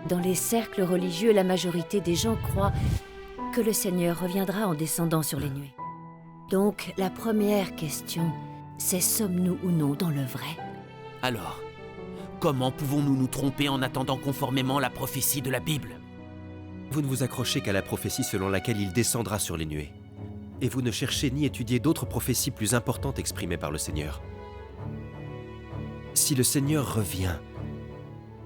Dans les cercles religieux, la majorité des gens croient que le Seigneur reviendra en descendant sur les nuées. Donc, la première question, c'est sommes-nous ou non dans le vrai? Alors, comment pouvons-nous nous tromper en attendant conformément la prophétie de la Bible? Vous ne vous accrochez qu'à la prophétie selon laquelle il descendra sur les nuées. Et vous ne cherchez ni étudier d'autres prophéties plus importantes exprimées par le Seigneur. Si le Seigneur revient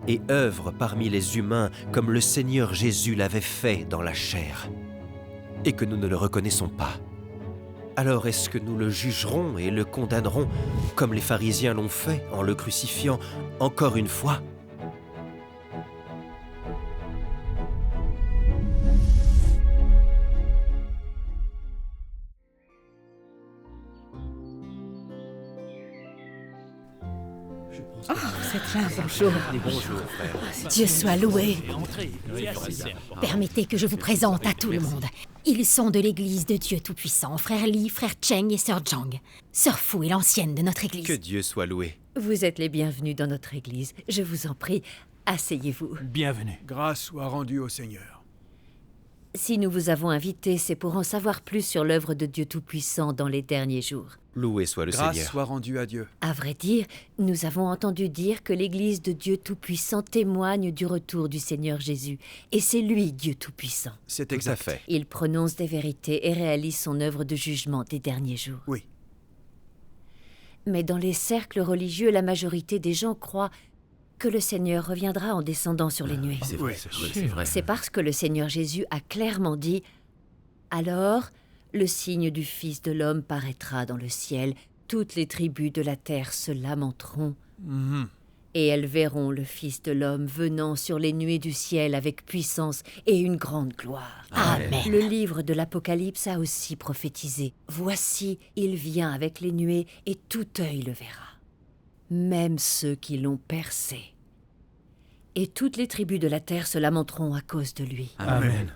et œuvre parmi les humains comme le Seigneur Jésus l'avait fait dans la chair, et que nous ne le reconnaissons pas, alors est-ce que nous le jugerons et le condamnerons comme les pharisiens l'ont fait en le crucifiant encore une fois ? Oh, c'est là, bonjour. Bonjour, frère. Dieu soit loué. Permettez que je vous présente à tout le monde. Ils sont de l'église de Dieu Tout-Puissant, frère Li, frère Cheng et sœur Zhang. Sœur Fu est l'ancienne de notre église. Que Dieu soit loué. Vous êtes les bienvenus dans notre église. Je vous en prie, asseyez-vous. Bienvenue. Grâce soit rendue au Seigneur. Si nous vous avons invité, c'est pour en savoir plus sur l'œuvre de Dieu Tout-Puissant dans les derniers jours. Loué soit le Grâce Seigneur. soit rendue à Dieu. À vrai dire, nous avons entendu dire que l'Église de Dieu Tout-Puissant témoigne du retour du Seigneur Jésus. Et c'est lui, Dieu Tout-Puissant. C'est Tout à exact. fait. Il prononce des vérités et réalise son œuvre de jugement des derniers jours. Oui. Mais dans les cercles religieux, la majorité des gens croient que le Seigneur reviendra en descendant sur les nuées. C'est vrai, Oui. c'est vrai. C'est parce que le Seigneur Jésus a clairement dit « Alors, le signe du Fils de l'homme paraîtra dans le ciel, toutes les tribus de la terre se lamenteront, et elles verront le Fils de l'homme venant sur les nuées du ciel avec puissance et une grande gloire. » Amen. Le livre de l'Apocalypse a aussi prophétisé « Voici, il vient avec les nuées, et tout œil le verra, même ceux qui l'ont percé. Et toutes les tribus de la terre se lamenteront à cause de lui. » Amen.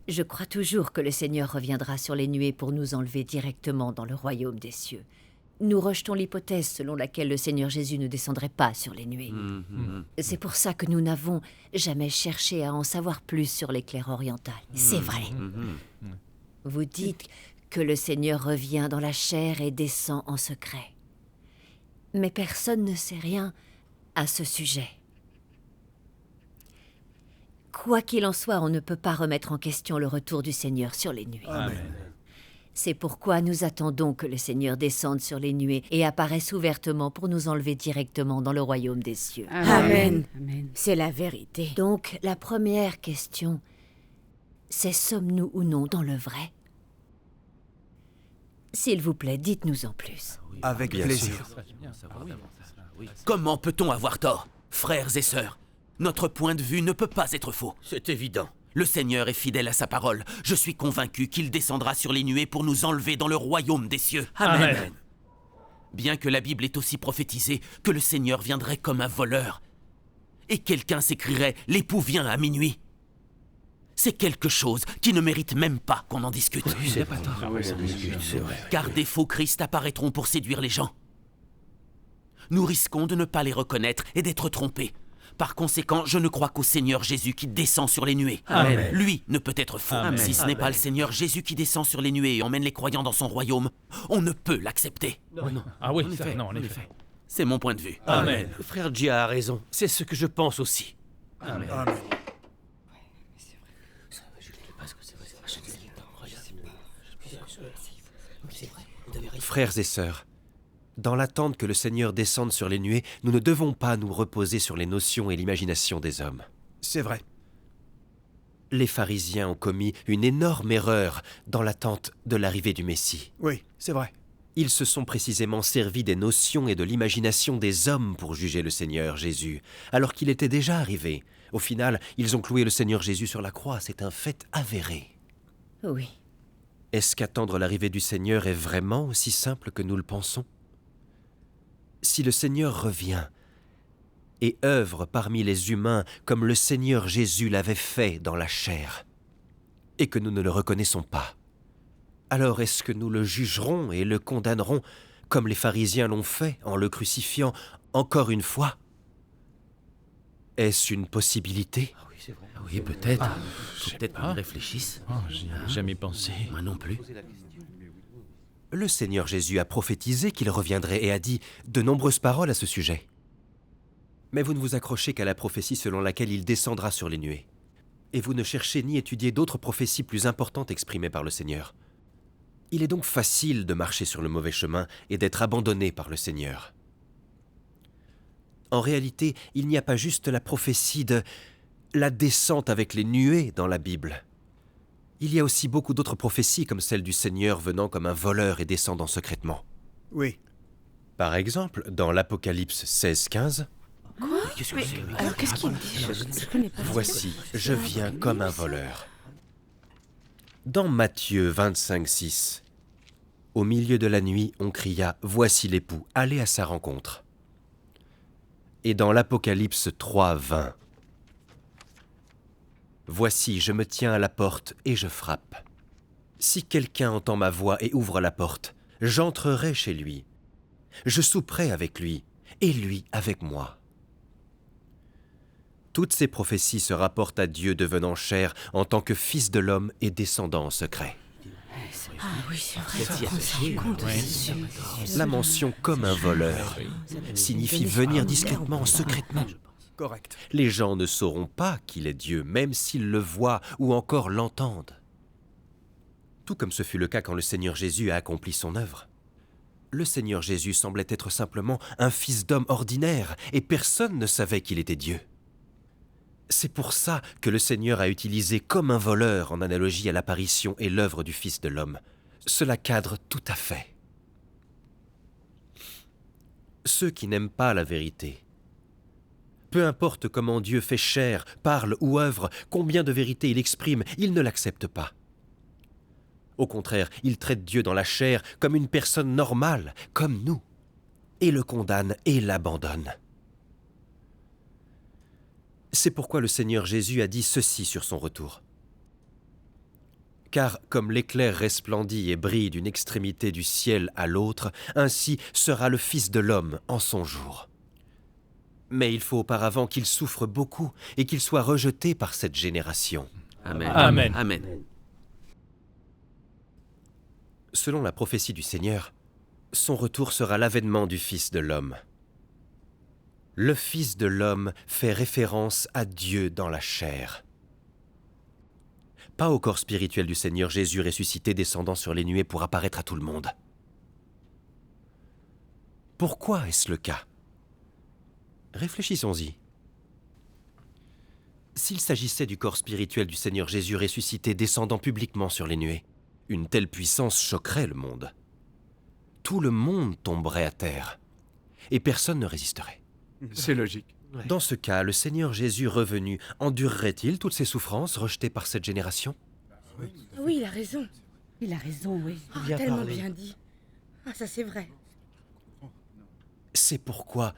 Je crois toujours que le Seigneur reviendra sur les nuées pour nous enlever directement dans le royaume des cieux. Nous rejetons l'hypothèse selon laquelle le Seigneur Jésus ne descendrait pas sur les nuées. C'est pour ça que nous n'avons jamais cherché à en savoir plus sur l'éclair oriental. C'est vrai. Vous dites que le Seigneur revient dans la chair et descend en secret. Mais personne ne sait rien à ce sujet. Quoi qu'il en soit, on ne peut pas remettre en question le retour du Seigneur sur les nuées. Amen. C'est pourquoi nous attendons que le Seigneur descende sur les nuées et apparaisse ouvertement pour nous enlever directement dans le royaume des cieux. Amen. C'est la vérité. Donc, la première question, c'est sommes-nous ou non dans le vrai? S'il vous plaît, dites-nous en plus. Avec Bien plaisir. Comment peut-on avoir tort, frères et sœurs? Notre point de vue ne peut pas être faux. C'est évident. Le Seigneur est fidèle à sa parole. Je suis convaincu qu'il descendra sur les nuées pour nous enlever dans le royaume des cieux. Amen. Bien que la Bible ait aussi prophétisé que le Seigneur viendrait comme un voleur. Et quelqu'un s'écrierait « L'époux vient à minuit ». C'est quelque chose qui ne mérite même pas qu'on en discute. C'est vrai. Car des faux Christ apparaîtront pour séduire les gens. Nous risquons de ne pas les reconnaître et d'être trompés. Par conséquent, je ne crois qu'au Seigneur Jésus qui descend sur les nuées. Amen. Lui ne peut être faux. Amen. Si ce n'est pas le Seigneur Jésus qui descend sur les nuées et emmène les croyants dans son royaume, on ne peut l'accepter. Ah oui, ça, non, en effet. C'est mon point de vue. Amen. Frère Jia a raison. C'est ce que je pense aussi. Amen. Frères et sœurs, dans l'attente que le Seigneur descende sur les nuées, nous ne devons pas nous reposer sur les notions et l'imagination des hommes. C'est vrai. Les pharisiens ont commis une énorme erreur dans l'attente de l'arrivée du Messie. Oui, c'est vrai. Ils se sont précisément servis des notions et de l'imagination des hommes pour juger le Seigneur Jésus, alors qu'il était déjà arrivé. Au final, ils ont cloué le Seigneur Jésus sur la croix, c'est un fait avéré. Oui. Est-ce qu'attendre l'arrivée du Seigneur est vraiment aussi simple que nous le pensons? Si le Seigneur revient et œuvre parmi les humains comme le Seigneur Jésus l'avait fait dans la chair, et que nous ne le reconnaissons pas, alors est-ce que nous le jugerons et le condamnerons comme les pharisiens l'ont fait en le crucifiant encore une fois? Est-ce une possibilité? Oui, peut-être. Faut peut-être qu'on y réfléchisse. Oh, j'y ai jamais pensé. Moi non plus. Le Seigneur Jésus a prophétisé qu'il reviendrait et a dit de nombreuses paroles à ce sujet. Mais vous ne vous accrochez qu'à la prophétie selon laquelle il descendra sur les nuées. Et vous ne cherchez ni étudier d'autres prophéties plus importantes exprimées par le Seigneur. Il est donc facile de marcher sur le mauvais chemin et d'être abandonné par le Seigneur. En réalité, il n'y a pas juste la prophétie de la descente avec les nuées dans la Bible. Il y a aussi beaucoup d'autres prophéties comme celle du Seigneur venant comme un voleur et descendant secrètement. Oui. Par exemple, dans l'Apocalypse 16-15, Qu'est-ce que c'est? Alors qu'est-ce qu'il dit? Je connais pas. voici, je viens comme un voleur. Dans Matthieu 25-6, au milieu de la nuit, on cria, voici l'époux, allez à sa rencontre. Et dans l'Apocalypse 3-20, voici, je me tiens à la porte et je frappe. Si quelqu'un entend ma voix et ouvre la porte, j'entrerai chez lui. Je souperai avec lui, et lui avec moi. Toutes ces prophéties se rapportent à Dieu devenant chair en tant que Fils de l'homme et descendant en secret. Ah oui, c'est vrai, faut prendre ça en compte. La mention « comme un voleur » signifie venir discrètement, secrètement. Correct. Les gens ne sauront pas qu'il est Dieu, même s'ils le voient ou encore l'entendent. Tout comme ce fut le cas quand le Seigneur Jésus a accompli son œuvre. Le Seigneur Jésus semblait être simplement un fils d'homme ordinaire, et personne ne savait qu'il était Dieu. C'est pour ça que le Seigneur a utilisé comme un voleur en analogie à l'apparition et l'œuvre du Fils de l'homme. Cela cadre tout à fait. Ceux qui n'aiment pas la vérité, peu importe comment Dieu fait chair, parle ou œuvre, combien de vérité il exprime, ils ne l'acceptent pas. Au contraire, ils traitent Dieu dans la chair comme une personne normale, comme nous, et le condamnent et l'abandonnent. C'est pourquoi le Seigneur Jésus a dit ceci sur son retour. Car comme l'éclair resplendit et brille d'une extrémité du ciel à l'autre, ainsi sera le Fils de l'homme en son jour. Mais il faut auparavant qu'il souffre beaucoup et qu'il soit rejeté par cette génération. Amen. Amen. Amen. Selon la prophétie du Seigneur, son retour sera l'avènement du Fils de l'homme. Le Fils de l'homme fait référence à Dieu dans la chair. Pas au corps spirituel du Seigneur Jésus ressuscité descendant sur les nuées pour apparaître à tout le monde. Pourquoi est-ce le cas? Réfléchissons-y. S'il s'agissait du corps spirituel du Seigneur Jésus ressuscité descendant publiquement sur les nuées, une telle puissance choquerait le monde. Tout le monde tomberait à terre, et personne ne résisterait. C'est logique. Dans ce cas, le Seigneur Jésus revenu endurerait-il toutes ces souffrances rejetées par cette génération? Oui, il a raison. Il a raison, oui. Tellement bien dit. Ah, ça c'est vrai. C'est pourquoi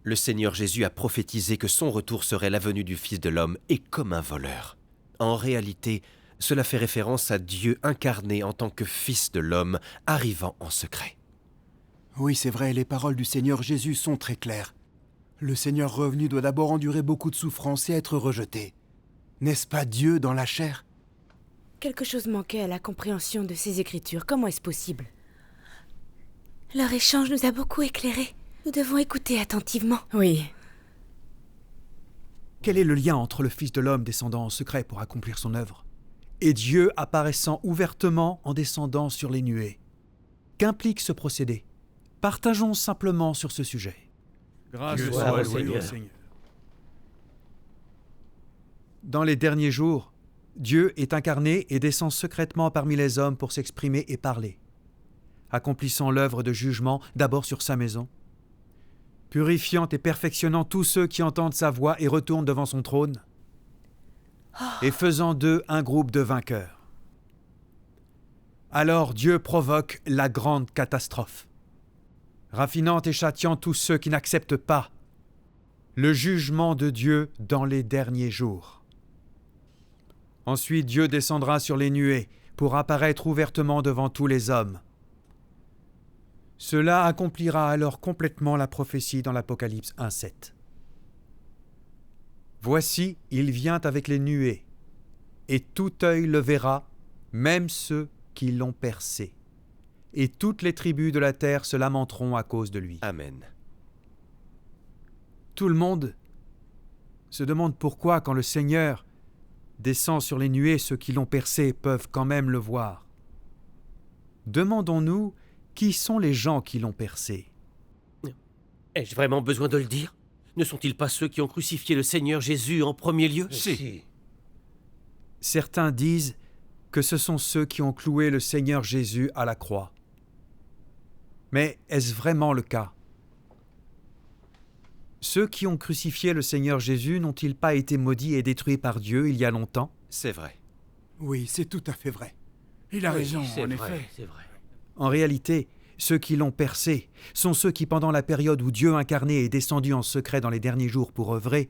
le Seigneur Jésus a prophétisé que son retour serait la venue du Fils de l'homme et comme un voleur. En réalité, cela fait référence à Dieu incarné en tant que Fils de l'homme arrivant en secret. Oui, c'est vrai, les paroles du Seigneur Jésus sont très claires. Le Seigneur revenu doit d'abord endurer beaucoup de souffrances et être rejeté. N'est-ce pas Dieu dans la chair? Quelque chose manquait à la compréhension de ces écritures. Comment est-ce possible? Leur échange nous a beaucoup éclairés. Nous devons écouter attentivement. Oui. Quel est le lien entre le Fils de l'homme descendant en secret pour accomplir son œuvre et Dieu apparaissant ouvertement en descendant sur les nuées? Qu'implique ce procédé? Partageons simplement sur ce sujet. Grâce soit au Seigneur. Seigneur. Dans les derniers jours, Dieu est incarné et descend secrètement parmi les hommes pour s'exprimer et parler, accomplissant l'œuvre de jugement d'abord sur sa maison, purifiant et perfectionnant tous ceux qui entendent sa voix et retournent devant son trône, et faisant d'eux un groupe de vainqueurs. Alors Dieu provoque la grande catastrophe, raffinant et châtiant tous ceux qui n'acceptent pas le jugement de Dieu dans les derniers jours. Ensuite, Dieu descendra sur les nuées pour apparaître ouvertement devant tous les hommes. Cela accomplira alors complètement la prophétie dans l'Apocalypse 1:7. Voici, il vient avec les nuées, et tout œil le verra, même ceux qui l'ont percé. Et toutes les tribus de la terre se lamenteront à cause de lui. Amen. Tout le monde se demande pourquoi, quand le Seigneur descend sur les nuées, ceux qui l'ont percé peuvent quand même le voir. Demandons-nous qui sont les gens qui l'ont percé. Ai-je vraiment besoin de le dire? Ne sont-ils pas ceux qui ont crucifié le Seigneur Jésus en premier lieu? Si. Certains disent que ce sont ceux qui ont cloué le Seigneur Jésus à la croix. Mais est-ce vraiment le cas? Ceux qui ont crucifié le Seigneur Jésus n'ont-ils pas été maudits et détruits par Dieu il y a longtemps? C'est vrai. Oui, c'est tout à fait vrai. Il a raison, en effet. C'est vrai. En réalité, ceux qui l'ont percé sont ceux qui, pendant la période où Dieu incarné est descendu en secret dans les derniers jours pour œuvrer,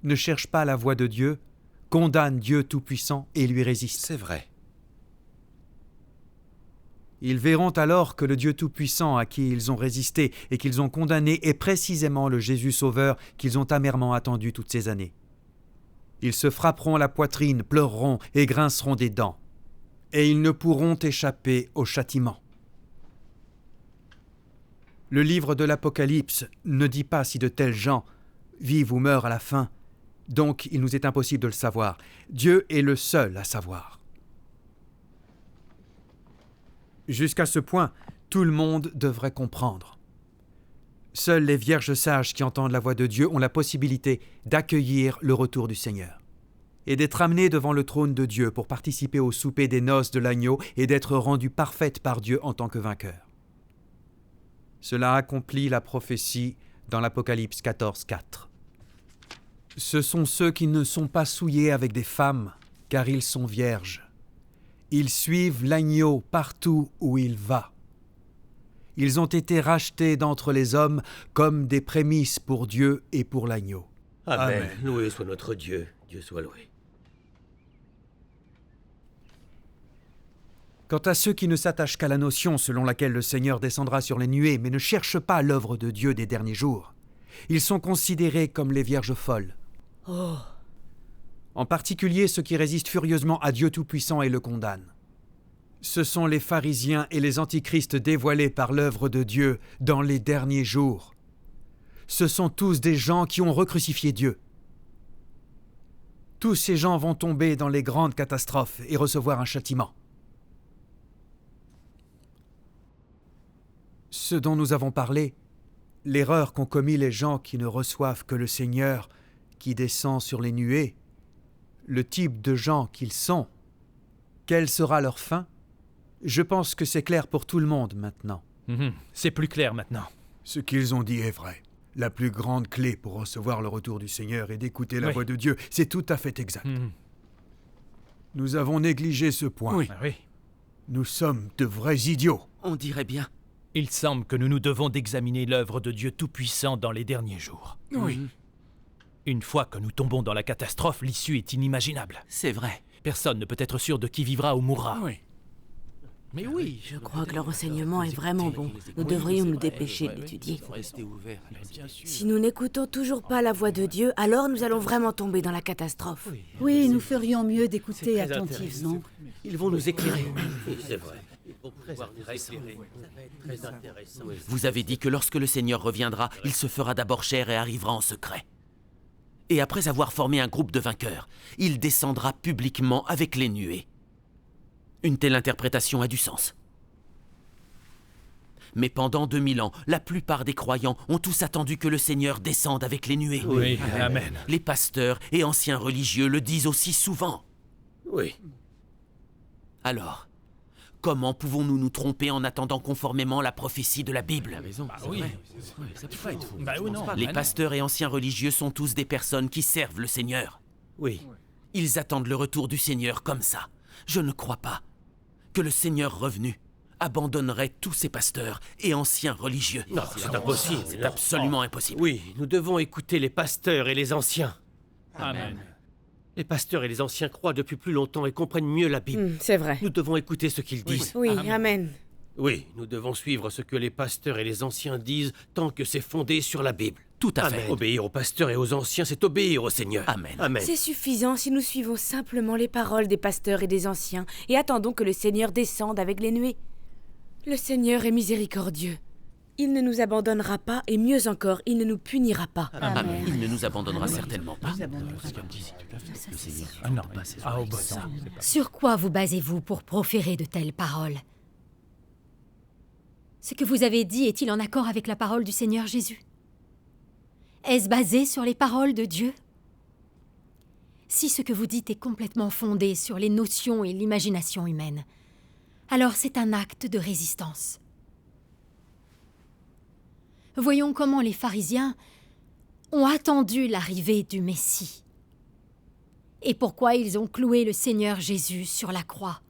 ne cherchent pas la voie de Dieu, condamnent Dieu Tout-Puissant et lui résistent. C'est vrai. Ils verront alors que le Dieu Tout-Puissant à qui ils ont résisté et qu'ils ont condamné est précisément le Jésus Sauveur qu'ils ont amèrement attendu toutes ces années. Ils se frapperont la poitrine, pleureront et grinceront des dents, et ils ne pourront échapper au châtiment. Le livre de l'Apocalypse ne dit pas si de tels gens vivent ou meurent à la fin, donc il nous est impossible de le savoir. Dieu est le seul à savoir. Jusqu'à ce point, tout le monde devrait comprendre. Seuls les vierges sages qui entendent la voix de Dieu ont la possibilité d'accueillir le retour du Seigneur et d'être amenées devant le trône de Dieu pour participer au souper des noces de l'agneau et d'être rendues parfaites par Dieu en tant que vainqueurs. Cela accomplit la prophétie dans l'Apocalypse 14:4. Ce sont ceux qui ne sont pas souillés avec des femmes, car ils sont vierges. Ils suivent l'agneau partout où il va. Ils ont été rachetés d'entre les hommes comme des prémices pour Dieu et pour l'agneau. Amen. Loué soit notre Dieu. Dieu soit loué. Quant à ceux qui ne s'attachent qu'à la notion selon laquelle le Seigneur descendra sur les nuées, mais ne cherchent pas l'œuvre de Dieu des derniers jours, ils sont considérés comme les vierges folles. En particulier ceux qui résistent furieusement à Dieu Tout-Puissant et le condamnent. Ce sont les pharisiens et les antichrists dévoilés par l'œuvre de Dieu dans les derniers jours. Ce sont tous des gens qui ont recrucifié Dieu. Tous ces gens vont tomber dans les grandes catastrophes et recevoir un châtiment. Ce dont nous avons parlé, l'erreur qu'ont commis les gens qui ne reçoivent que le Seigneur qui descend sur les nuées, le type de gens qu'ils sont, quelle sera leur fin? Je pense que c'est clair pour tout le monde maintenant. C'est plus clair maintenant. Ce qu'ils ont dit est vrai. La plus grande clé pour recevoir le retour du Seigneur est d'écouter la voix de Dieu. C'est tout à fait exact. Nous avons négligé ce point. Oui. Ah oui. Nous sommes de vrais idiots. On dirait bien. Il semble que nous nous devons d'examiner l'œuvre de Dieu Tout-Puissant dans les derniers jours. Oui. Une fois que nous tombons dans la catastrophe, l'issue est inimaginable. C'est vrai. Personne ne peut être sûr de qui vivra ou mourra. Oui. Mais oui. Je crois que le renseignement est vraiment bon. Nous devrions nous dépêcher de l'étudier. Si nous n'écoutons toujours pas la voix de Dieu, alors nous allons vraiment tomber dans la catastrophe. Oui, nous ferions mieux d'écouter attentivement. Ils vont nous éclairer. Oui, c'est vrai. Vous avez dit que lorsque le Seigneur reviendra, il se fera d'abord chair et arrivera en secret. Et après avoir formé un groupe de vainqueurs, il descendra publiquement avec les nuées. Une telle interprétation a du sens. Mais pendant 2000 ans, la plupart des croyants ont tous attendu que le Seigneur descende avec les nuées. Oui, amen. Les pasteurs et anciens religieux le disent aussi souvent. Oui. Alors, comment pouvons-nous nous tromper en attendant conformément la prophétie de la Bible? Oui. Les pasteurs et anciens religieux sont tous des personnes qui servent le Seigneur. Oui. Ils attendent le retour du Seigneur comme ça. Je ne crois pas que le Seigneur revenu abandonnerait tous ces pasteurs et anciens religieux. Non, c'est impossible. C'est absolument impossible. Oui, nous devons écouter les pasteurs et les anciens. Amen. Les pasteurs et les anciens croient depuis plus longtemps et comprennent mieux la Bible. C'est vrai. Nous devons écouter ce qu'ils disent. Oui, amen. Oui, nous devons suivre ce que les pasteurs et les anciens disent tant que c'est fondé sur la Bible. Tout à fait. Obéir aux pasteurs et aux anciens, c'est obéir au Seigneur. Amen. Amen. C'est suffisant si nous suivons simplement les paroles des pasteurs et des anciens et attendons que le Seigneur descende avec les nuées. Le Seigneur est miséricordieux. Il ne nous abandonnera pas et mieux encore, il ne nous punira pas. Amen. Il ne nous abandonnera certainement pas. Sur quoi vous basez-vous pour proférer de telles paroles? Ce que vous avez dit est-il en accord avec la parole du Seigneur Jésus? Est-ce basé sur les paroles de Dieu? Si ce que vous dites est complètement fondé sur les notions et l'imagination humaine, alors c'est un acte de résistance. Voyons comment les pharisiens ont attendu l'arrivée du Messie et pourquoi ils ont cloué le Seigneur Jésus sur la croix.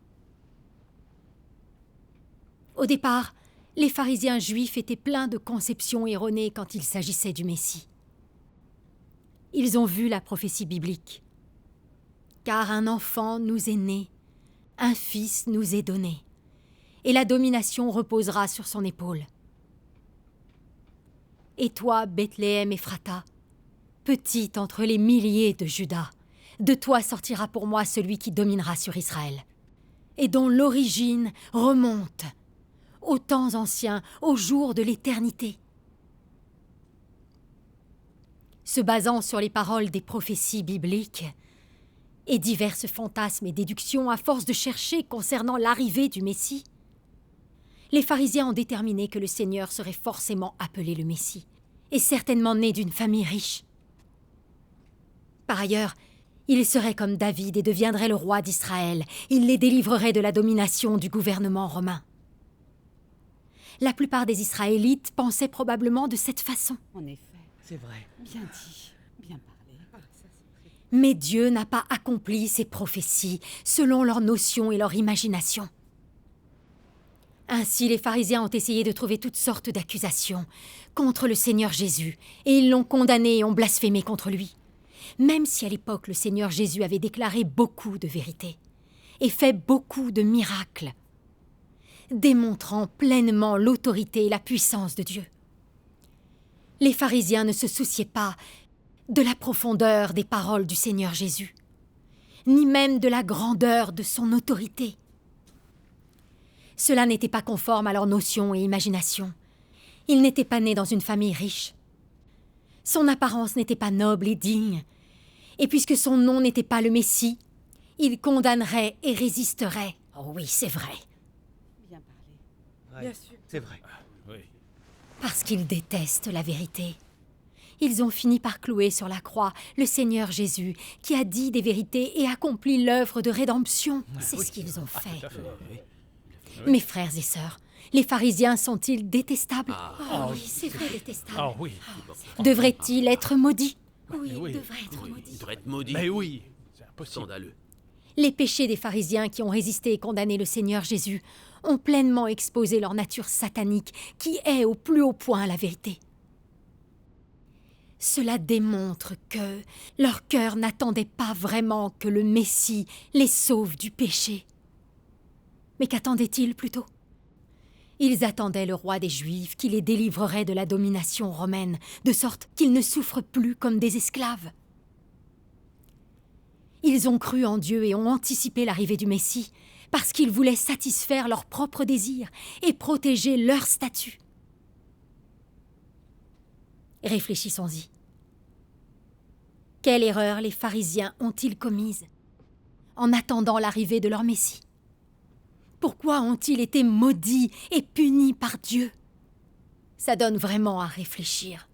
Au départ, les pharisiens juifs étaient pleins de conceptions erronées quand il s'agissait du Messie. Ils ont vu la prophétie biblique. Car un enfant nous est né, un fils nous est donné, et la domination reposera sur son épaule. Et toi, Bethléem Ephrata, petite entre les milliers de Juda, de toi sortira pour moi celui qui dominera sur Israël, et dont l'origine remonte aux temps anciens, aux jours de l'éternité. Se basant sur les paroles des prophéties bibliques et diverses fantasmes et déductions à force de chercher concernant l'arrivée du Messie, les pharisiens ont déterminé que le Seigneur serait forcément appelé le Messie, et certainement né d'une famille riche. Par ailleurs, il serait comme David et deviendrait le roi d'Israël. Il les délivrerait de la domination du gouvernement romain. La plupart des Israélites pensaient probablement de cette façon. En effet. C'est vrai. Bien dit, bien parlé. Mais Dieu n'a pas accompli ces prophéties selon leurs notions et leur imagination. Ainsi, les pharisiens ont essayé de trouver toutes sortes d'accusations contre le Seigneur Jésus, et ils l'ont condamné et ont blasphémé contre lui. Même si à l'époque le Seigneur Jésus avait déclaré beaucoup de vérités et fait beaucoup de miracles, démontrant pleinement l'autorité et la puissance de Dieu. Les pharisiens ne se souciaient pas de la profondeur des paroles du Seigneur Jésus, ni même de la grandeur de son autorité. Cela n'était pas conforme à leurs notions et imaginations. Il n'était pas né dans une famille riche. Son apparence n'était pas noble et digne. Et puisque son nom n'était pas le Messie, il condamnerait et résisterait. Oh oui, c'est vrai. Bien parlé. Bien sûr. C'est vrai. Parce qu'ils détestent la vérité. Ils ont fini par clouer sur la croix le Seigneur Jésus, qui a dit des vérités et accompli l'œuvre de rédemption. C'est ce qu'ils ont fait. Mes frères et sœurs, les pharisiens sont-ils détestables? Oui, c'est vrai, détestables. oui. Devraient-ils être maudits? Oui, ils devraient être maudits. Il devrait être maudit. Mais oui, c'est impossible. Scandaleux. Les péchés des pharisiens qui ont résisté et condamné le Seigneur Jésus ont pleinement exposé leur nature satanique, qui est au plus haut point la vérité. Cela démontre que leur cœur n'attendait pas vraiment que le Messie les sauve du péché. Mais qu'attendaient-ils plutôt? Ils attendaient le roi des Juifs qui les délivrerait de la domination romaine, de sorte qu'ils ne souffrent plus comme des esclaves. Ils ont cru en Dieu et ont anticipé l'arrivée du Messie, parce qu'ils voulaient satisfaire leurs propres désirs et protéger leur statut. Réfléchissons-y. Quelle erreur les pharisiens ont-ils commise en attendant l'arrivée de leur Messie? Pourquoi ont-ils été maudits et punis par Dieu? Ça donne vraiment à réfléchir.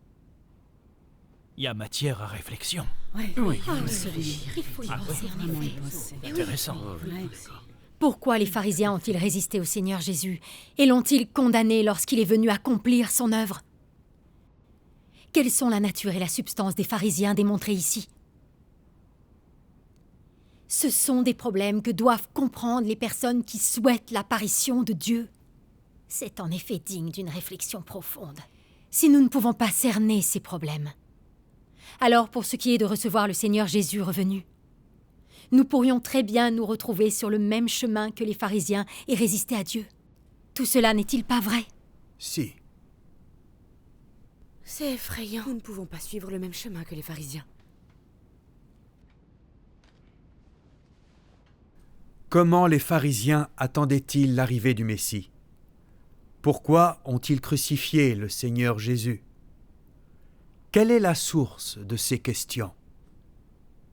Il y a matière à réflexion. Oui. Il faut y penser en effet. Intéressant. Pourquoi les pharisiens ont-ils résisté au Seigneur Jésus et l'ont-ils condamné lorsqu'il est venu accomplir son œuvre? Quelles sont la nature et la substance des pharisiens démontrés ici? Ce sont des problèmes que doivent comprendre les personnes qui souhaitent l'apparition de Dieu. C'est en effet digne d'une réflexion profonde. Si nous ne pouvons pas cerner ces problèmes, alors pour ce qui est de recevoir le Seigneur Jésus revenu, nous pourrions très bien nous retrouver sur le même chemin que les pharisiens et résister à Dieu. Tout cela n'est-il pas vrai? Si. C'est effrayant. Nous ne pouvons pas suivre le même chemin que les pharisiens. Comment les pharisiens attendaient-ils l'arrivée du Messie? Pourquoi ont-ils crucifié le Seigneur Jésus? Quelle est la source de ces questions?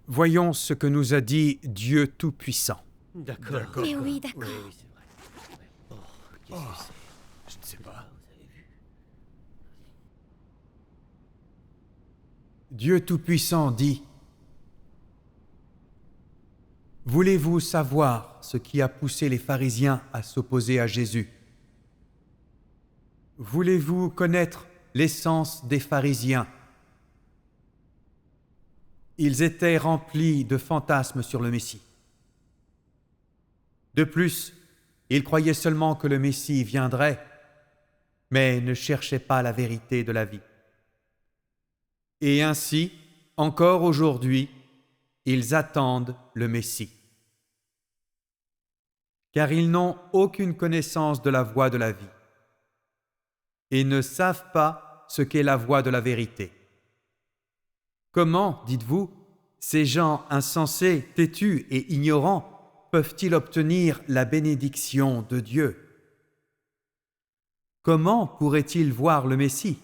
Voyons ce que nous a dit Dieu Tout-Puissant. D'accord. Mais oui, d'accord. Oui, c'est vrai. Oh, qu'est-ce que c'est? Je ne sais pas. Dieu Tout-Puissant dit: Voulez-vous savoir ce qui a poussé les pharisiens à s'opposer à Jésus? Voulez-vous connaître l'essence des pharisiens? Ils étaient remplis de fantasmes sur le Messie. De plus, ils croyaient seulement que le Messie viendrait, mais ne cherchaient pas la vérité de la vie. Et ainsi, encore aujourd'hui, ils attendent le Messie. Car ils n'ont aucune connaissance de la voie de la vie et ne savent pas ce qu'est la voie de la vérité. Comment, dites-vous, ces gens insensés, têtus et ignorants peuvent-ils obtenir la bénédiction de Dieu? Comment pourraient-ils voir le Messie?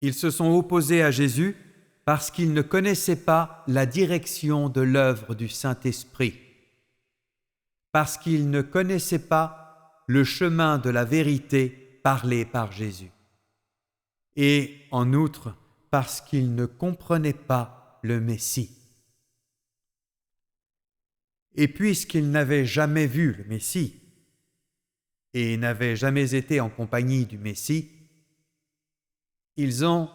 Ils se sont opposés à Jésus parce qu'ils ne connaissaient pas la direction de l'œuvre du Saint-Esprit, parce qu'ils ne connaissaient pas le chemin de la vérité parlé par Jésus, et en outre parce qu'ils ne comprenaient pas le Messie. Et puisqu'ils n'avaient jamais vu le Messie et n'avaient jamais été en compagnie du Messie, ils ont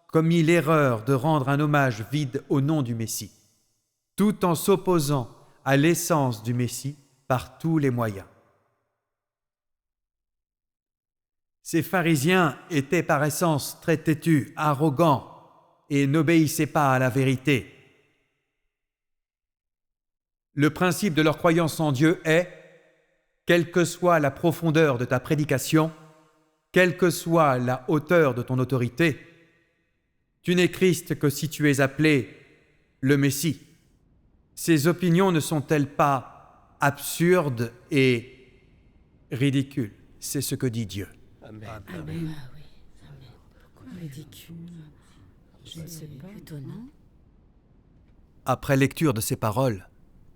commis l'erreur de rendre un hommage vide au nom du Messie, tout en s'opposant à l'essence du Messie par tous les moyens. Ces pharisiens étaient par essence très têtus, arrogants et n'obéissaient pas à la vérité. Le principe de leur croyance en Dieu est: quelle que soit la profondeur de ta prédication, quelle que soit la hauteur de ton autorité, tu n'es Christ que si tu es appelé le Messie. Ces opinions ne sont-elles pas absurdes et ridicules? C'est ce que dit Dieu. Amen. Amen. Ah oui. Amen. Pourquoi ridicule? Je ne sais pas. Étonnant. Après lecture de ces paroles,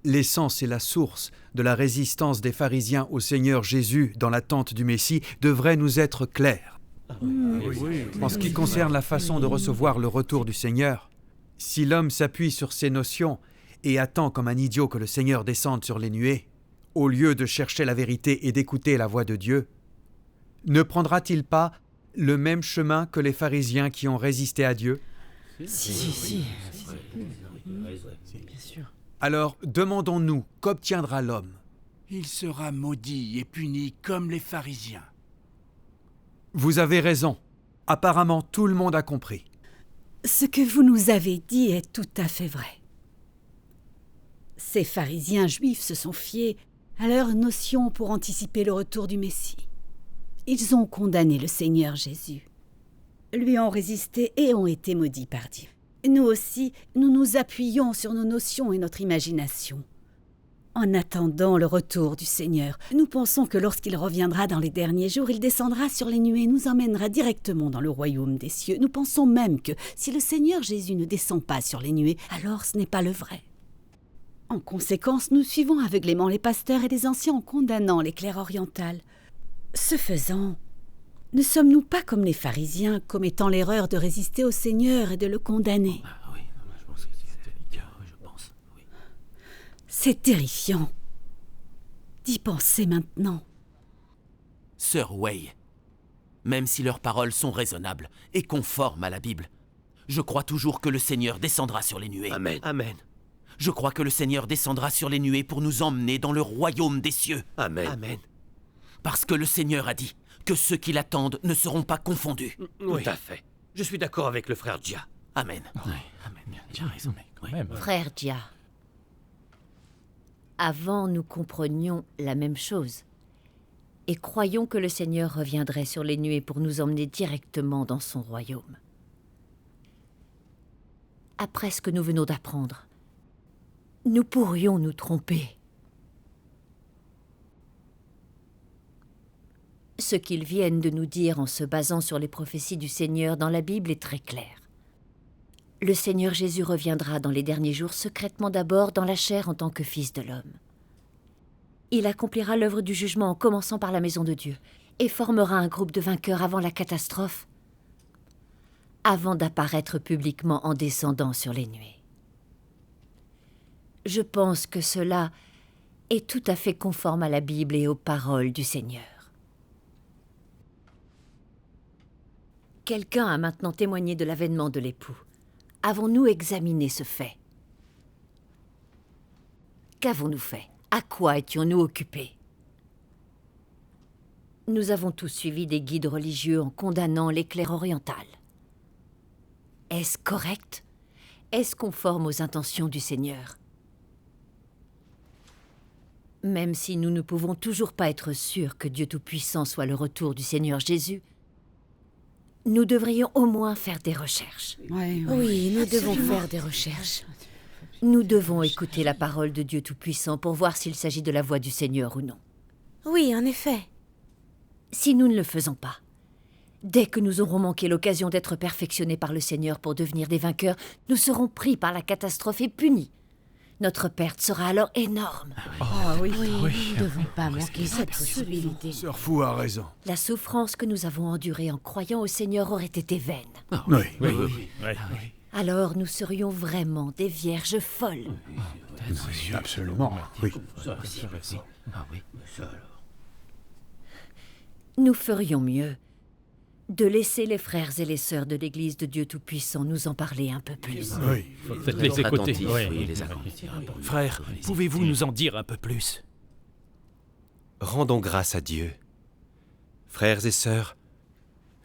l'essence et la source de la résistance des pharisiens au Seigneur Jésus dans l'attente du Messie devraient nous être claires. En ce qui concerne la façon de recevoir le retour du Seigneur, si l'homme s'appuie sur ces notions et attend comme un idiot que le Seigneur descende sur les nuées, au lieu de chercher la vérité et d'écouter la voix de Dieu, ne prendra-t-il pas le même chemin que les pharisiens qui ont résisté à Dieu? Si. Bien sûr. Alors demandons-nous, qu'obtiendra l'homme? Il sera maudit et puni comme les pharisiens. Vous avez raison. Apparemment, tout le monde a compris. Ce que vous nous avez dit est tout à fait vrai. Ces pharisiens juifs se sont fiés à leurs notions pour anticiper le retour du Messie. Ils ont condamné le Seigneur Jésus, lui ont résisté et ont été maudits par Dieu. Nous aussi, nous nous appuyons sur nos notions et notre imagination. En attendant le retour du Seigneur, nous pensons que lorsqu'il reviendra dans les derniers jours, il descendra sur les nuées et nous emmènera directement dans le royaume des cieux. Nous pensons même que si le Seigneur Jésus ne descend pas sur les nuées, alors ce n'est pas le vrai. En conséquence, nous suivons aveuglément les pasteurs et les anciens en condamnant les clercs orientales. Ce faisant, ne sommes-nous pas comme les pharisiens, commettant l'erreur de résister au Seigneur et de le condamner? Oui, je pense que c'est délicat, je pense, oui. C'est terrifiant d'y penser maintenant. Sœur Wei, même si leurs paroles sont raisonnables et conformes à la Bible, je crois toujours que le Seigneur descendra sur les nuées. Amen. Amen. Je crois que le Seigneur descendra sur les nuées pour nous emmener dans le royaume des cieux. Amen. Amen. Parce que le Seigneur a dit que ceux qui l'attendent ne seront pas confondus. Oui. Tout à fait. Je suis d'accord avec le frère Jia. Amen. Oui, amen. Tu as raison, mais quand même. Frère Jia, avant nous comprenions la même chose, et croyons que le Seigneur reviendrait sur les nuées pour nous emmener directement dans son royaume. Après ce que nous venons d'apprendre, nous pourrions nous tromper. Ce qu'ils viennent de nous dire en se basant sur les prophéties du Seigneur dans la Bible est très clair. Le Seigneur Jésus reviendra dans les derniers jours secrètement d'abord dans la chair en tant que Fils de l'homme. Il accomplira l'œuvre du jugement en commençant par la maison de Dieu et formera un groupe de vainqueurs avant la catastrophe, avant d'apparaître publiquement en descendant sur les nuées. Je pense que cela est tout à fait conforme à la Bible et aux paroles du Seigneur. Quelqu'un a maintenant témoigné de l'avènement de l'époux. Avons-nous examiné ce fait? Qu'avons-nous fait? À quoi étions-nous occupés? Nous avons tous suivi des guides religieux en condamnant l'éclair oriental. Est-ce correct? Est-ce conforme aux intentions du Seigneur? Même si nous ne pouvons toujours pas être sûrs que Dieu Tout-Puissant soit le retour du Seigneur Jésus, nous devrions au moins faire des recherches. Oui, nous devons faire des recherches. Nous devons écouter la parole de Dieu Tout-Puissant pour voir s'il s'agit de la voix du Seigneur ou non. Oui, en effet. Si nous ne le faisons pas, dès que nous aurons manqué l'occasion d'être perfectionnés par le Seigneur pour devenir des vainqueurs, nous serons pris par la catastrophe et punis. Notre perte sera alors énorme. Nous ne devons pas manquer cette possibilité. Sœur Fou a raison. La souffrance que nous avons endurée en croyant au Seigneur aurait été vaine. Oui. Alors nous serions vraiment des vierges folles. Absolument, oui. Nous ferions mieux de laisser les frères et les sœurs de l'Église de Dieu Tout-Puissant nous en parler un peu plus. Oui. Faites-les écouter. Attentifs, Ouais. oui, les attentifs. Frère, pouvez-vous nous en dire un peu plus? Rendons grâce à Dieu. Frères et sœurs,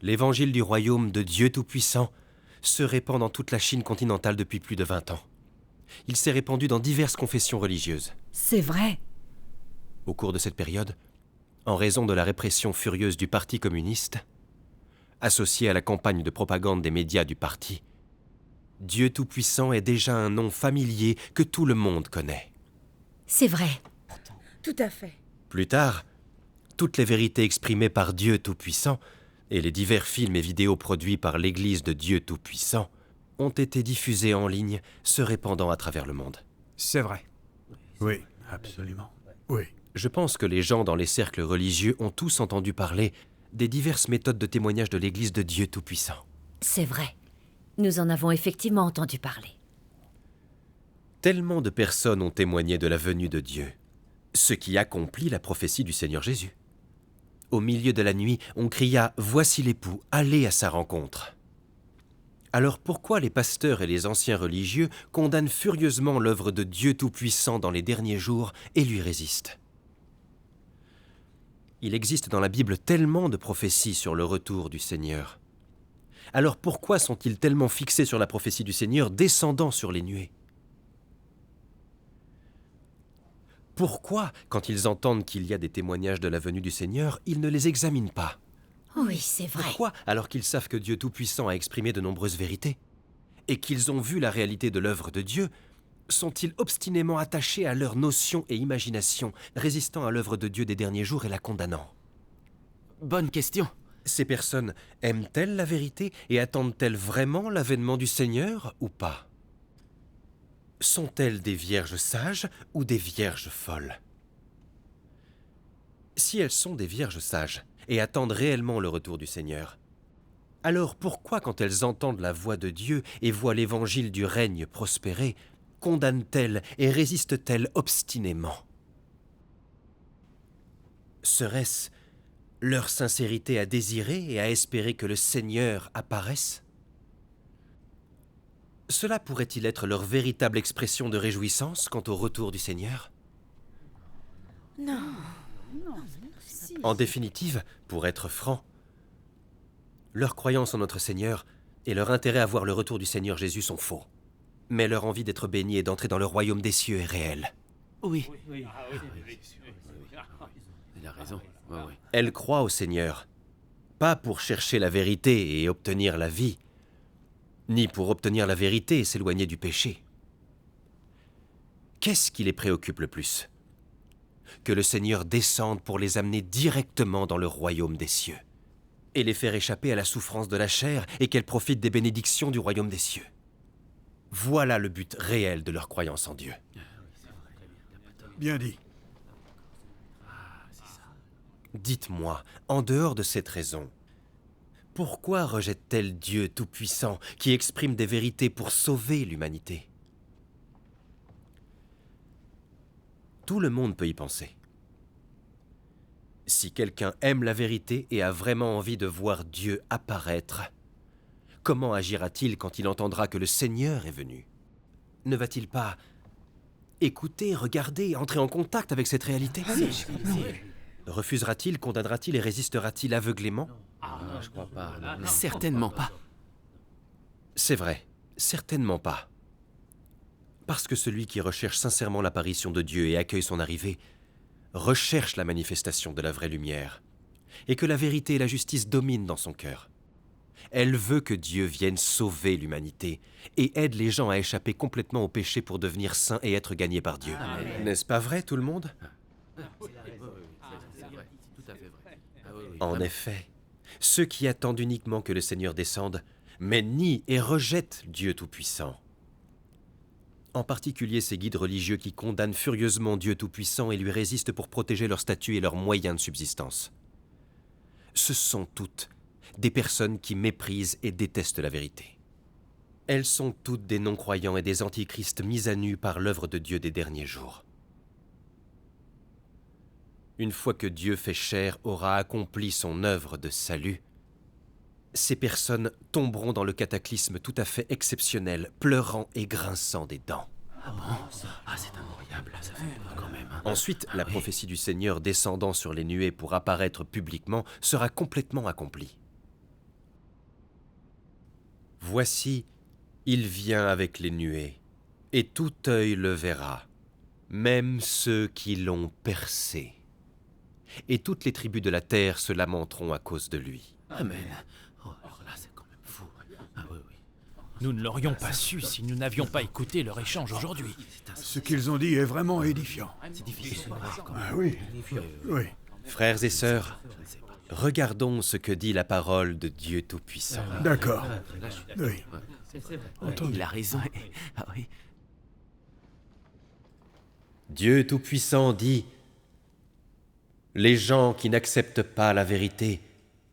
l'évangile du royaume de Dieu Tout-Puissant se répand dans toute la Chine continentale depuis plus de 20 ans. Il s'est répandu dans diverses confessions religieuses. C'est vrai. Au cours de cette période, en raison de la répression furieuse du Parti communiste, associée à la campagne de propagande des médias du parti, Dieu Tout-Puissant est déjà un nom familier que tout le monde connaît. C'est vrai. Tout à fait. Plus tard, toutes les vérités exprimées par Dieu Tout-Puissant et les divers films et vidéos produits par l'Église de Dieu Tout-Puissant ont été diffusés en ligne, se répandant à travers le monde. C'est vrai. Oui, absolument. Oui. Je pense que les gens dans les cercles religieux ont tous entendu parler des diverses méthodes de témoignage de l'Église de Dieu Tout-Puissant. C'est vrai. Nous en avons effectivement entendu parler. Tellement de personnes ont témoigné de la venue de Dieu, ce qui accomplit la prophétie du Seigneur Jésus. Au milieu de la nuit, on cria « Voici l'époux, allez à sa rencontre ». Alors pourquoi les pasteurs et les anciens religieux condamnent furieusement l'œuvre de Dieu Tout-Puissant dans les derniers jours et lui résistent? Il existe dans la Bible tellement de prophéties sur le retour du Seigneur. Alors pourquoi sont-ils tellement fixés sur la prophétie du Seigneur descendant sur les nuées? Pourquoi, quand ils entendent qu'il y a des témoignages de la venue du Seigneur, ils ne les examinent pas? Oui, c'est vrai. Pourquoi, alors qu'ils savent que Dieu Tout-Puissant a exprimé de nombreuses vérités, et qu'ils ont vu la réalité de l'œuvre de Dieu, sont-ils obstinément attachés à leurs notions et imaginations, résistant à l'œuvre de Dieu des derniers jours et la condamnant? Bonne question. Ces personnes aiment-elles la vérité et attendent-elles vraiment l'avènement du Seigneur ou pas? Sont-elles des vierges sages ou des vierges folles? Si elles sont des vierges sages et attendent réellement le retour du Seigneur, alors pourquoi, quand elles entendent la voix de Dieu et voient l'évangile du règne prospérer, condamnent-elles et résistent-elles obstinément? Serait-ce leur sincérité à désirer et à espérer que le Seigneur apparaisse? Cela pourrait-il être leur véritable expression de réjouissance quant au retour du Seigneur? Non. En définitive, pour être franc, leur croyance en notre Seigneur et leur intérêt à voir le retour du Seigneur Jésus sont faux. Mais leur envie d'être bénis et d'entrer dans le royaume des cieux est réelle. Oui. Il a raison. Elle croit au Seigneur, pas pour chercher la vérité et obtenir la vie, ni pour obtenir la vérité et s'éloigner du péché. Qu'est-ce qui les préoccupe le plus? Que le Seigneur descende pour les amener directement dans le royaume des cieux et les faire échapper à la souffrance de la chair et qu'elles profitent des bénédictions du royaume des cieux. Voilà le but réel de leur croyance en Dieu. Bien dit. Dites-moi, en dehors de cette raison, pourquoi rejette-t-elle Dieu Tout-Puissant qui exprime des vérités pour sauver l'humanité? Tout le monde peut y penser. Si quelqu'un aime la vérité et a vraiment envie de voir Dieu apparaître, comment agira-t-il quand il entendra que le Seigneur est venu? Ne va-t-il pas écouter, regarder, entrer en contact avec cette réalité? Refusera-t-il, condamnera-t-il et résistera-t-il aveuglément? Je crois pas. Certainement pas. C'est vrai, certainement pas. Parce que celui qui recherche sincèrement l'apparition de Dieu et accueille son arrivée recherche la manifestation de la vraie lumière, et que la vérité et la justice dominent dans son cœur. Elle veut que Dieu vienne sauver l'humanité et aide les gens à échapper complètement au péché pour devenir saints et être gagnés par Dieu. N'est-ce pas vrai, tout le monde? En effet, ceux qui attendent uniquement que le Seigneur descende, mais nient et rejettent Dieu Tout-Puissant. En particulier ces guides religieux qui condamnent furieusement Dieu Tout-Puissant et lui résistent pour protéger leur statut et leurs moyens de subsistance. Ce sont toutes des personnes qui méprisent et détestent la vérité. Elles sont toutes des non-croyants et des antichrists mis à nu par l'œuvre de Dieu des derniers jours. Une fois que Dieu fait chair aura accompli son œuvre de salut, ces personnes tomberont dans le cataclysme tout à fait exceptionnel, pleurant et grinçant des dents. Ah bon? Ah, c'est incroyable, ça fait quand même. Hein. Ensuite, la prophétie du Seigneur descendant sur les nuées pour apparaître publiquement sera complètement accomplie. Voici, il vient avec les nuées, et tout œil le verra, même ceux qui l'ont percé. Et toutes les tribus de la terre se lamenteront à cause de lui. Amen. Oh, alors là, c'est quand même fou. Ah oui, oui. Nous ne l'aurions pas su si nous n'avions pas écouté leur échange aujourd'hui. Ce qu'ils ont dit est vraiment édifiant. C'est difficile. Ah oui. Oui. Frères et sœurs, regardons ce que dit la parole de Dieu Tout-Puissant. D'accord. Oui. Il a raison. Ah oui. Dieu Tout-Puissant dit: les gens qui n'acceptent pas la vérité,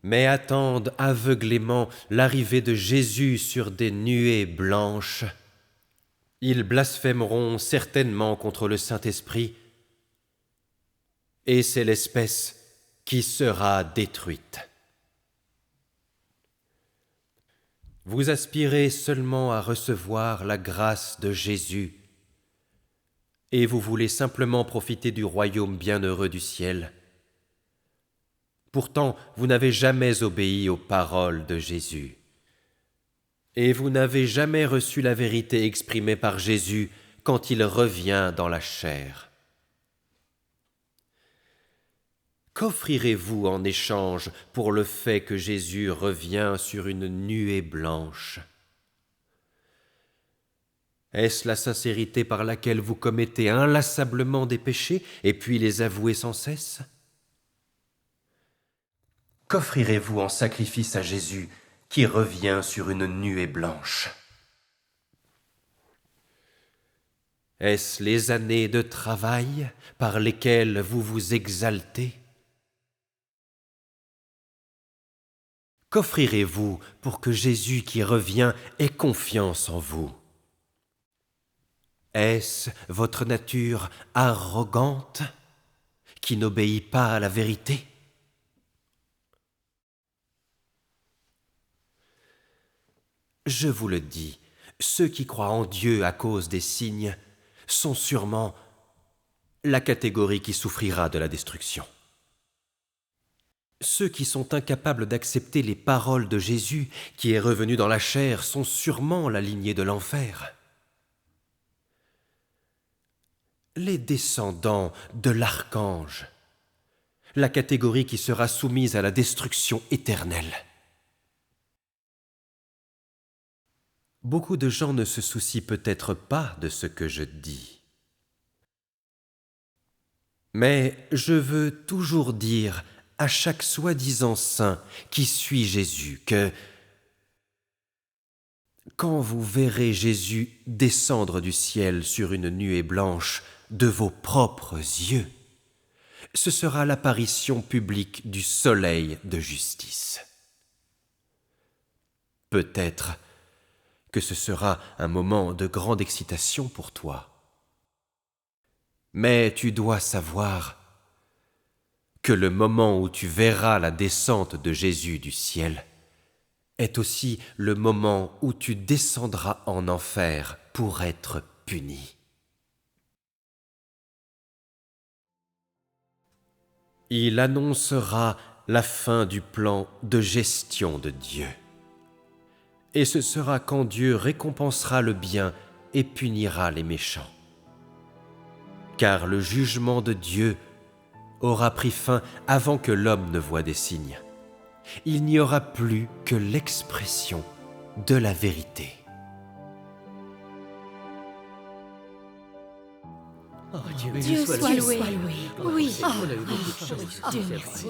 mais attendent aveuglément l'arrivée de Jésus sur des nuées blanches, ils blasphémeront certainement contre le Saint-Esprit, et c'est l'espèce qui sera détruite. Vous aspirez seulement à recevoir la grâce de Jésus, et vous voulez simplement profiter du royaume bienheureux du ciel. Pourtant, vous n'avez jamais obéi aux paroles de Jésus. Et vous n'avez jamais reçu la vérité exprimée par Jésus quand il revient dans la chair. Qu'offrirez-vous en échange pour le fait que Jésus revient sur une nuée blanche? Est-ce la sincérité par laquelle vous commettez inlassablement des péchés et puis les avouez sans cesse? Qu'offrirez-vous en sacrifice à Jésus qui revient sur une nuée blanche? Est-ce les années de travail par lesquelles vous vous exaltez? Qu'offrirez-vous pour que Jésus qui revient ait confiance en vous? Est-ce votre nature arrogante qui n'obéit pas à la vérité? Je vous le dis, ceux qui croient en Dieu à cause des signes sont sûrement la catégorie qui souffrira de la destruction. Ceux qui sont incapables d'accepter les paroles de Jésus qui est revenu dans la chair sont sûrement la lignée de l'enfer. Les descendants de l'archange, la catégorie qui sera soumise à la destruction éternelle. Beaucoup de gens ne se soucient peut-être pas de ce que je dis. Mais je veux toujours dire à chaque soi-disant saint qui suit Jésus que quand vous verrez Jésus descendre du ciel sur une nuée blanche de vos propres yeux, ce sera l'apparition publique du soleil de justice. Peut-être que ce sera un moment de grande excitation pour toi. Mais tu dois savoir que le moment où tu verras la descente de Jésus du ciel est aussi le moment où tu descendras en enfer pour être puni. Il annoncera la fin du plan de gestion de Dieu. Et ce sera quand Dieu récompensera le bien et punira les méchants. Car le jugement de Dieu aura pris fin avant que l'homme ne voie des signes. Il n'y aura plus que l'expression de la vérité. Oh, Dieu soit loué. Oui. Dieu merci.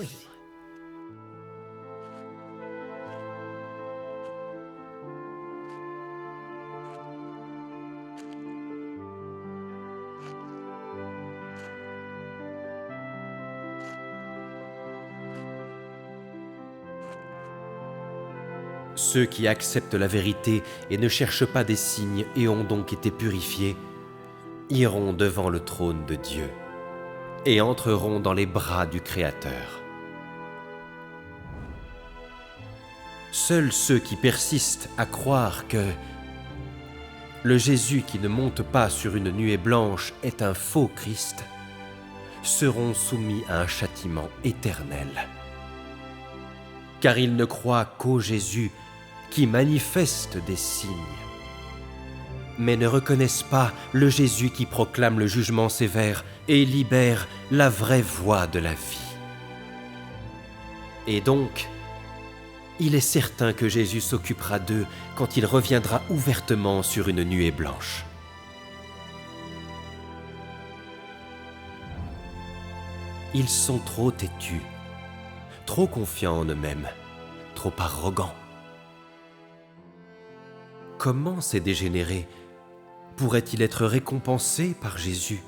Ceux qui acceptent la vérité et ne cherchent pas des signes et ont donc été purifiés, iront devant le trône de Dieu et entreront dans les bras du Créateur. Seuls ceux qui persistent à croire que le Jésus qui ne monte pas sur une nuée blanche est un faux Christ seront soumis à un châtiment éternel. Car ils ne croient qu'au Jésus qui manifeste des signes, mais ne reconnaissent pas le Jésus qui proclame le jugement sévère et libère la vraie voie de la vie. Et donc, il est certain que Jésus s'occupera d'eux quand il reviendra ouvertement sur une nuée blanche. Ils sont trop têtus, trop confiants en eux-mêmes, trop arrogants. Comment ces dégénérés pourraient-ils être récompensés par Jésus ?